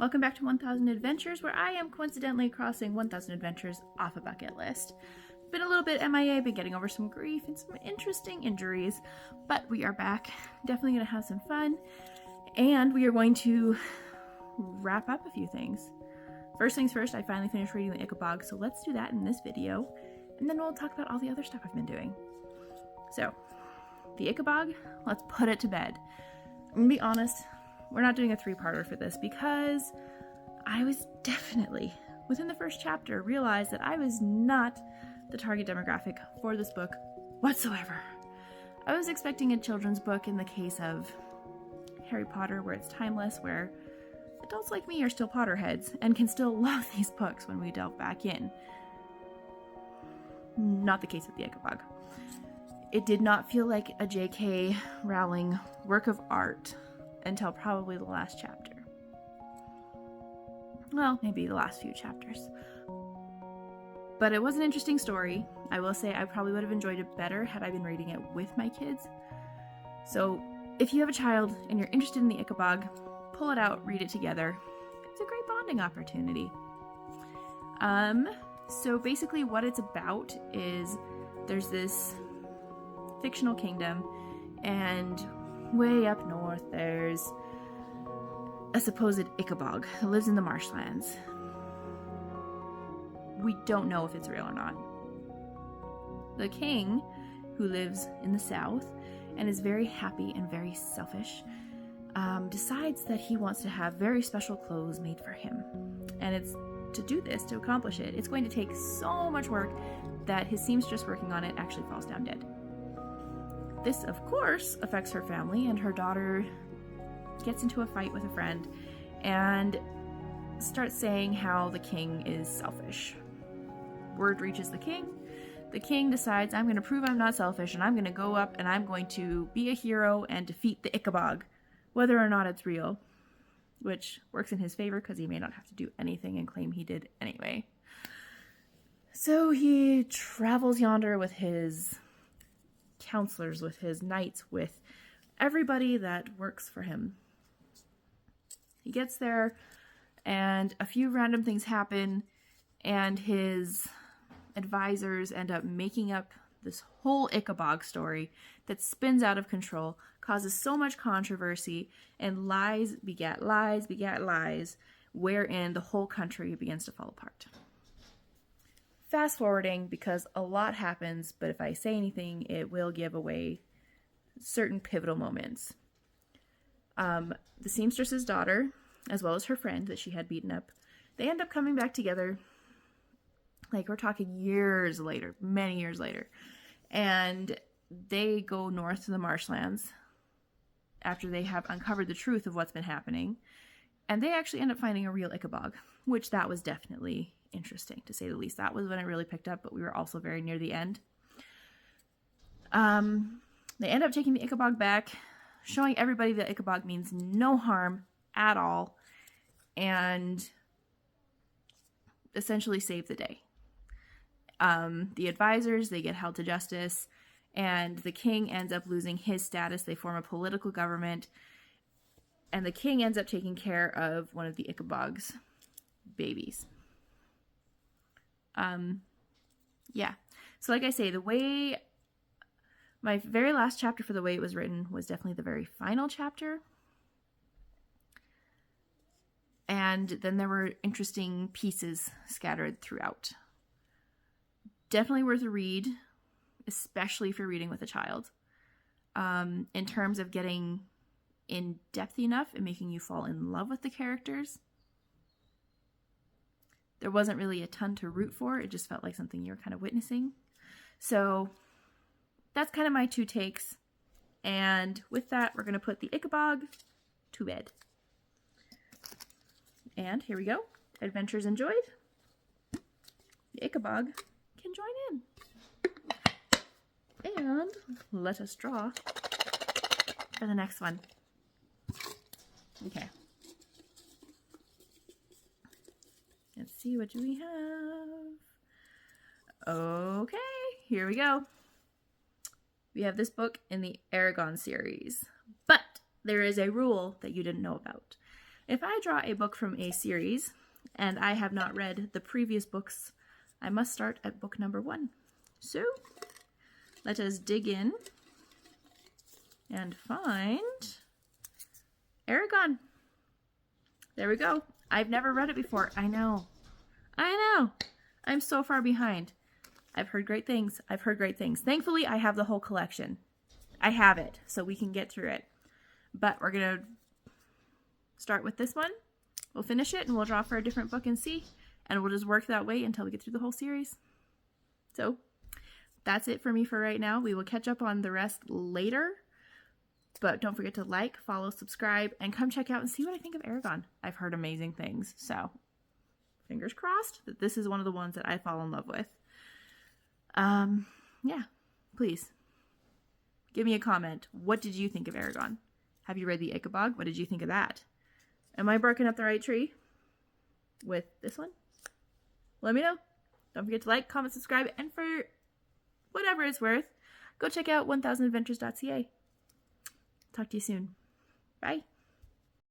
Welcome back to 1000 Adventures, where I am coincidentally crossing 1000 Adventures off a bucket list. Been a little bit MIA, been getting over some grief and some interesting injuries, but we are back. Definitely going to have some fun, and we are going to wrap up a few things. First things first, I finally finished reading the Ickabog, so let's do that in this video, and then we'll talk about all the other stuff I've been doing. So, the Ickabog, let's put it to bed. I'm going to be honest, we're not doing a three-parter for this because I was definitely, within the first chapter, realized that I was not the target demographic for this book whatsoever. I was expecting a children's book in the case of Harry Potter, where it's timeless, where adults like me are still Potterheads and can still love these books when we delve back in. Not the case with the Ickabog. It did not feel like a J.K. Rowling work of art until probably the last chapter. Well, maybe the last few chapters. But it was an interesting story. I will say I probably would have enjoyed it better had I been reading it with my kids. So if you have a child and you're interested in the Ickabog, pull it out, read it together. It's a great bonding opportunity. So basically what it's about is there's this fictional kingdom, and way up north there's a supposed Ickabog who lives in the marshlands. We don't know if it's real or not. The king, who lives in the south and is very happy and very selfish, decides that he wants to have very special clothes made for him. And it's to do this, to accomplish it, it's going to take so much work that his seamstress working on it actually falls down dead. This, of course, affects her family, and her daughter gets into a fight with a friend and starts saying how the king is selfish. Word reaches the king. The king decides, I'm going to prove I'm not selfish, and I'm going to go up and I'm going to be a hero and defeat the Ickabog, whether or not it's real, which works in his favor because he may not have to do anything and claim he did anyway. So he travels yonder with his counselors, with his knights, with everybody that works for him. He gets there and a few random things happen, and his advisors end up making up this whole Ickabog story that spins out of control, causes so much controversy, and lies begat lies begat lies, wherein the whole country begins to fall apart. Fast forwarding, because a lot happens, but if I say anything, it will give away certain pivotal moments. The seamstress's daughter, as well as her friend that she had beaten up, they end up coming back together. Like, we're talking years later, many years later. And they go north to the marshlands after they have uncovered the truth of what's been happening. And they actually end up finding a real Ickabog, which that was definitely interesting, to say the least. That was when it really picked up, but we were also very near the end. They end up taking the Ickabog back, showing everybody that Ickabog means no harm at all, and essentially save the day. The advisors, they get held to justice, and the king ends up losing his status. They form a political government, and the king ends up taking care of one of the Ickabog's babies. Yeah. So like I say, the way my very last chapter for the way it was written was definitely the very final chapter. And then there were interesting pieces scattered throughout. Definitely worth a read, especially if you're reading with a child. In terms of getting in depth enough and making you fall in love with the characters. There wasn't really a ton to root for. It just felt like something you were kind of witnessing. So that's kind of my two takes. And with that, we're going to put the Ickabog to bed. And here we go. Adventures enjoyed. The Ickabog can join in. And let us draw for the next one. Okay. Let's see, what do we have? Okay, here we go. We have this book in the Aragon series, but there is a rule that you didn't know about. If I draw a book from a series and I have not read the previous books, I must start at book number 1. So let us dig in and find Eragon. There we go. I've never read it before. I know. I'm so far behind. I've heard great things. Thankfully, I have the whole collection. I have it, so we can get through it. But we're going to start with this one. We'll finish it and we'll draw for a different book and see. And we'll just work that way until we get through the whole series. So that's it for me for right now. We will catch up on the rest later. But don't forget to like, follow, subscribe, and come check out and see what I think of Eragon. I've heard amazing things. So fingers crossed that this is one of the ones that I fall in love with. Yeah, please give me a comment. What did you think of Eragon? Have you read the Ickabog? What did you think of that? Am I barking up the right tree with this one? Let me know. Don't forget to like, comment, subscribe, and for whatever it's worth, go check out 1000adventures.ca. Talk to you soon. Bye.